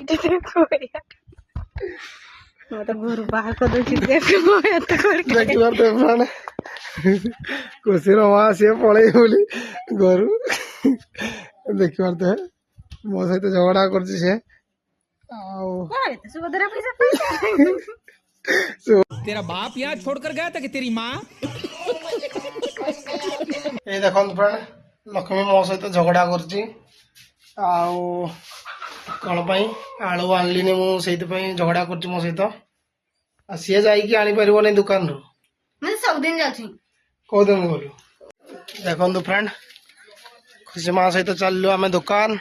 तो घर बाहर कर दो देखिबार तो फ्रेंड खुशी माँ सी पलई बोली घर देखिबार तो मो सहित झगड़ा कर तेरा बाप यहाँ छोड़कर गया था कि तेरी माँ ये देख फ्रेंड लक्ष्मी मो सहित झगड़ा कर कौन आलू आनलिनी मुझे झगड़ा कर मो सहित सी जाकि आनीपर दुकान रू सबदिन जाऊँ कौ दिन गलु देखु फ्रेंड खुशी माँ सहित चलू आम दुकान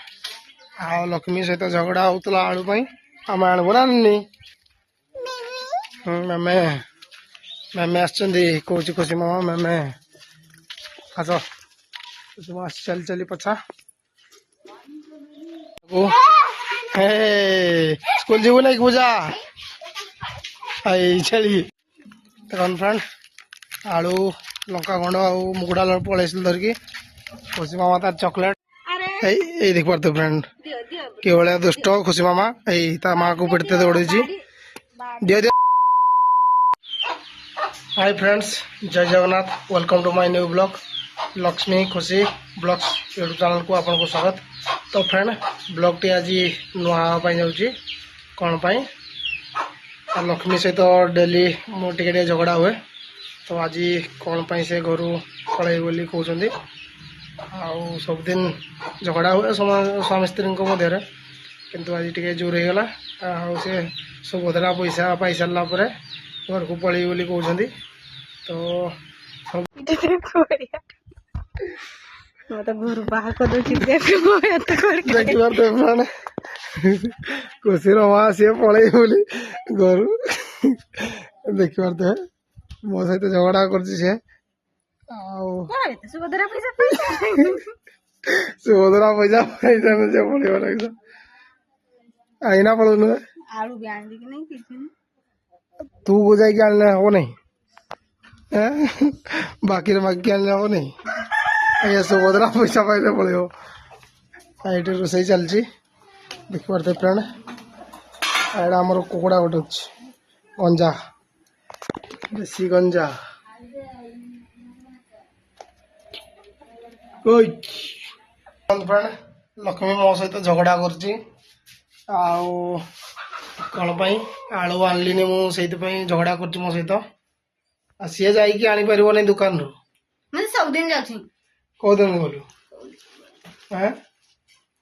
आ लक्ष्मी सहित झगड़ा होता आलू आम आणबू ना मेमे मेमे आस खुशी मामा मेमे आस खुशी माँ चली चली पछा हे स्कूल जीवु नहीं पूजा छेली देखो फ्रेंड आलू लंका खंड मुगुड़ा पलि धरिकी खुशी मामा तार चॉकलेट देख पार फ्रेंड कि भाया दुष्ट खुशी मामा ता माँ को पिटते दौड़ी दियो दियो। हाय फ्रेंड्स जय Jagannath welcome to my new blog Lakshmi Khushi blogs YouTube channel को आपको स्वागत। तो फ्रेंड ब्लॉग टी आज नुआ जाऊँगी कौन लक्ष्मी सहित डेली मुझे झगड़ा हुए तो आज कौन से घर पलि बोली कहते आउ सबदिन झगड़ा हुए स्वामी स्त्री मध्य किंतु आज टे जोर हो गला से सुभद्रा पैसा पाई सारा घर को पलि बोली कहते तो तो घर बाहर कर दो देखिबार तो फ्रेंड खुशी माँ सी पलई बोली घर देखिबार तो मो सहित झगड़ा कर सुभद्रा पैसा पैसा से पड़े लगे आईना पड़ू आलू भी आन कि नहीं तू को जाकि आने हम नहीं बाकी बाकी आने हम नहीं ये सुभद्रा पैसा पाइले पड़ो ये रोसे चलती देख पारे फ्रेंड एडा आमर कुकुड़ा गोटे गंजा देसी गंजा फ्रेंड लक्ष्मी मो सहित झगड़ा कर कौन आलू आनलिनी मुझे झगड़ा कर मो सहित सी जाकि आनीपर दुकान रू मैं सबदिन जाऊँ कौ दिन गलु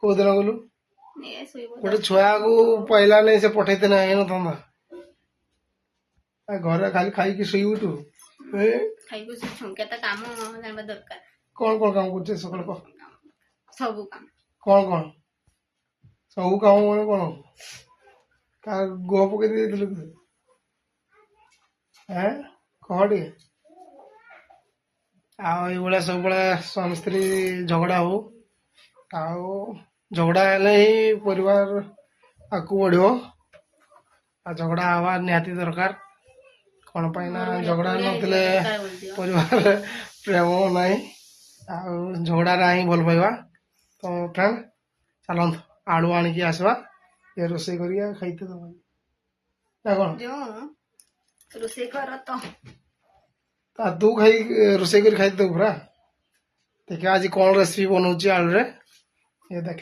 कौ दिन गलु गोटे छुआ को पहला नहीं से पठे ना घर खाली खाई शुई उठू कौन कौन काम कर सकाल कह सब काम कौन कौन सब काम मैंने कौन क्या गोह पकई कह टे आया सब स्वामी स्त्री झगड़ा हो झगड़ा हेले ही परिवार आगू बढ़ झगड़ा हवा निहाती दरकार कौन ना झगड़ा नथिले परिवार प्रेम नहीं झगड़ा ही भल पाइबा। तो फ्रेंड चलत आलू आणिकी आसवा ये रोसे कर खाइते ना कौन रोसे कर तू खाई रोसे कर खाई देव पूरा देख आज कौन रेसिपी बनाऊँ आलू रे ये देख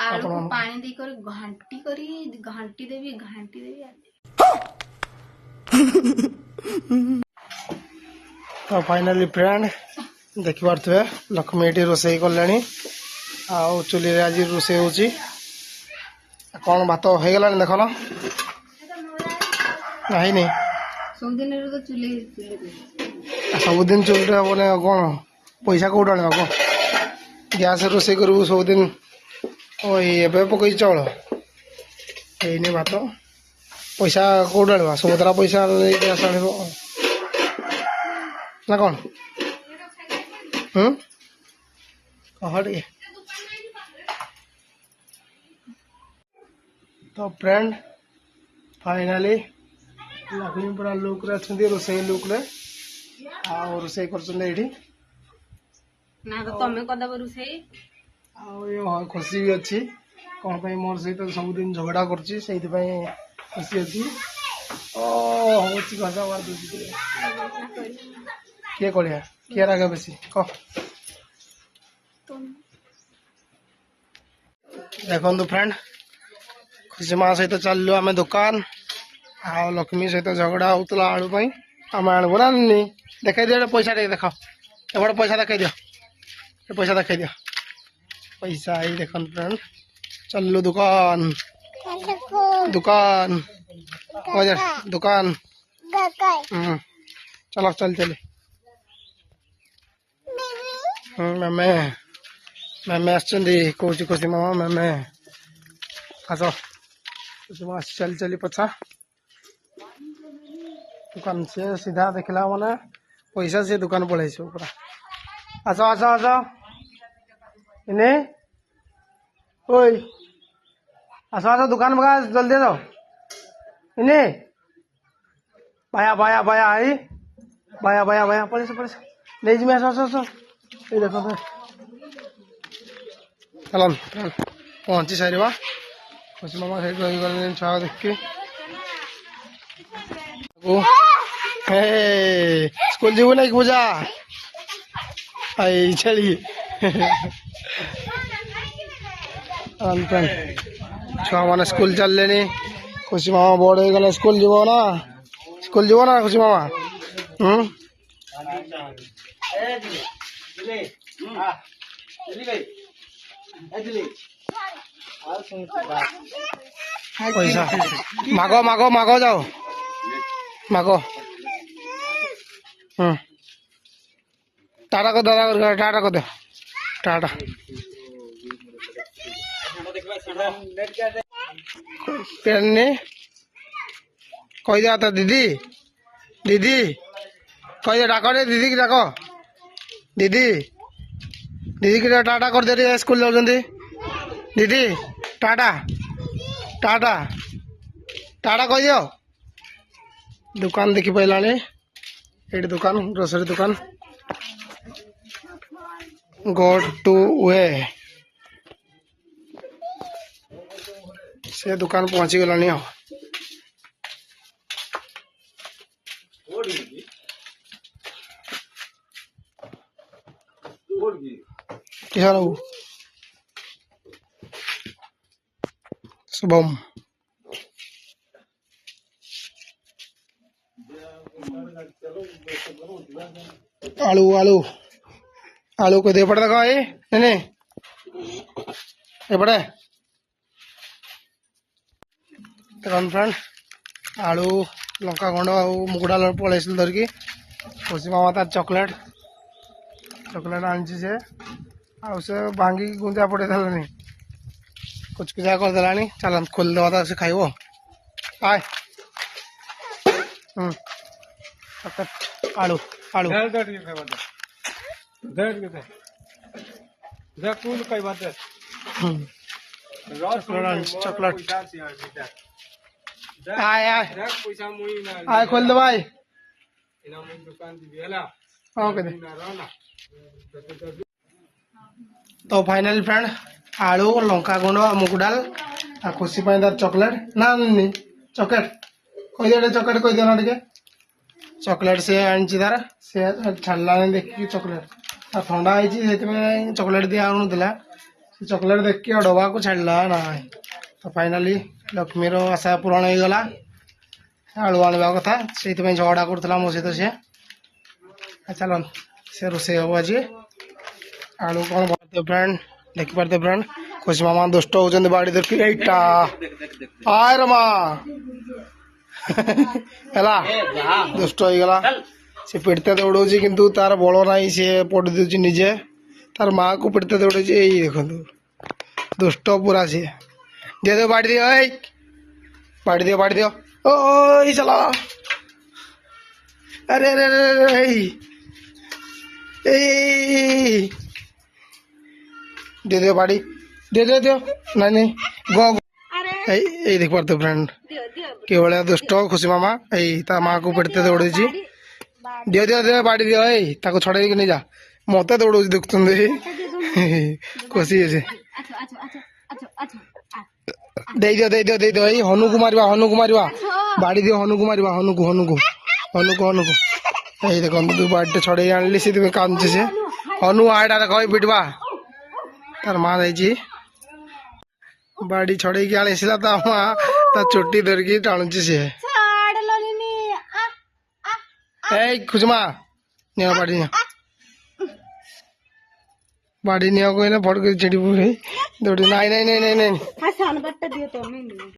आलू को पानी देकर घांटी देवी तो फाइनली फ्रेंड देख पारे लक्ष्मी ये रोसे कले चुली आज रोसे हो कौन भात हो गला देख ना नहीं सबुदिन चुली बोले कौन पैसा कौट आने कह गैस रोसे करू सबुदिन पकई चाउल यही भात पैसा कौट आने सुभद्रा पैसा गैस आण ना कौन कह टे तो फ्रेंड फाइनाली लक्ष्मी पूरा लुक अच्छा रोसे लुक रोसे कर ना तो तमे कदब रुसे खुशी भी अच्छी कौन पाई मोर सहित सबुदिन झगड़ा करछि सेति पाई खुशी अछि ओ होछि गजा मार दूछि के करिया के रागे बेसी क देखो फ्रेंड खुशी माँ सहित चलु आम दुकान आ लक्ष्मी सहित झगड़ा होता आलू आम आणबू ना नी देखाई दियो पैसा टे देख एपटे पैसा देखाई दियो पैसा देखाई दियो पैसा आई देख फ्रेंड चलु दुकान दुकान दुकान चलो चल चले मैमे मैमे आसछंदी कहूँ खुशी मामा मैमे आस खुशी मामा चल चली पछा दुकान से सीधा देखला मैंने पैसा से दुकान पड़े पूरा आस आस आस इने ओई आस आस दुकान बगा जल्दी जाओ इने बाया बाया बाया आई बाया बाया बाया पड़े नहीं जी मैं आस आस ये देखो तो चलो पहुंची सारी खुशी मामा सही रही गले छुआ देख के स्कूल जीव नहीं पूजा आई चली छुआ मैंने स्कूल चल लेनी खुशी मामा बड़ हो गला स्कूल जीव ना खुशी मामा पैसा मागो मागो मागो जाओ मागो टाटा को दादा टाटा को दे टाटा पेरने कही दिया था दीदी दीदी कही दे डाको रे दीदी की डाको दीदी दीदी की टाटा कर दे रही है स्कूल जाऊँ दीदी टाटा टाटा टाटा कह दियो दुकान देखी पाला ये दुकान ग्रोसरी दुकान गो टू वे से दुकान पहुंची गलानी हो शुभम आलू आलू आलू को दे पड़ता कहा नहीं पड़े फ्रेंड आलू लंका गुंड मुगुड़ा पलि धरिकी खुशी मामा तार चॉकलेट चॉकलेट आनी से से भांगी गुंजा पड़े देलानी कुचकुचा करदेला चल खोल दवा से खाइब आए आलू आलू चॉकलेट आए आए आए खोल दो भाई ओके तो फाइनल फ्रेंड आलू लंका गुंड मुग डाल खुशी तार चॉकलेट ना नहीं चॉकलेट कही दे चॉकलेट कही दिया टे चॉकलेट से आनी तार से छाड़ा देखिए चॉकलेट ठंडा है चॉकलेट दिया आनुला चॉकलेट देखिए डबा को छाड़ा ना तो फाइनाली लक्ष्मी आशा पूरण हो गला आलू आने कथा से झगड़ा करूला मो सहित सी चल से रोसे हम आज आलू कौन पारते फ्रेंड देखी पारते फ्रेंड खुशी मामा दुष्ट होती बाड़ी देखी एटा आय रमा है दुष्ट हो गला से पिटते दौड़ी किंतु तार बल ना सी पड़ दूसरी निजे तार माँ को पिटते दौड़ी देखो दुष्ट पूरा सी दे दो बाड़ी दियो बाड़ी दियो ओ चला अरे अरे अरे दे दो बाड़ी दे दियो नहीं गो ये देख पारते फ्रेंड के भाया दुष्ट खुशी मामा ता माँ को पिटते दौड़ी दियो दियो दियो बाड़ी दियो ताको छड़े नहीं जा मत दौड़ देखुं खुशी है ଦେଇଦିଅ ଏଇ ହନୁକୁ ମାରିବା ବାଡି ଦିଅ ହନୁକୁ ମାରିବା ହନୁକୁ ଏଇ ଦେଖନ୍ତୁ ତୁ ବାଡିଟେ ଛଡେଇ ଆଣିଲି ସେଥିପାଇଁ କାନ୍ଦୁଛି ସେ ହନୁ ଆଇଟା ଦେଖ ଏଇ ପିଟବା ତାର ମା ଯାଇଛି ବାଡି ଛଡେଇକି ଆଣିସିଲା ତା ମା ତା ଚୁଟି ଧରିକି ଟାଣୁଛି ସିଏ ଏଇ ଖୁଚମା ନିଅ ବାଡି ନିଅ କହିଲେ ଫଟକ ଚିଡି ନାଇଁ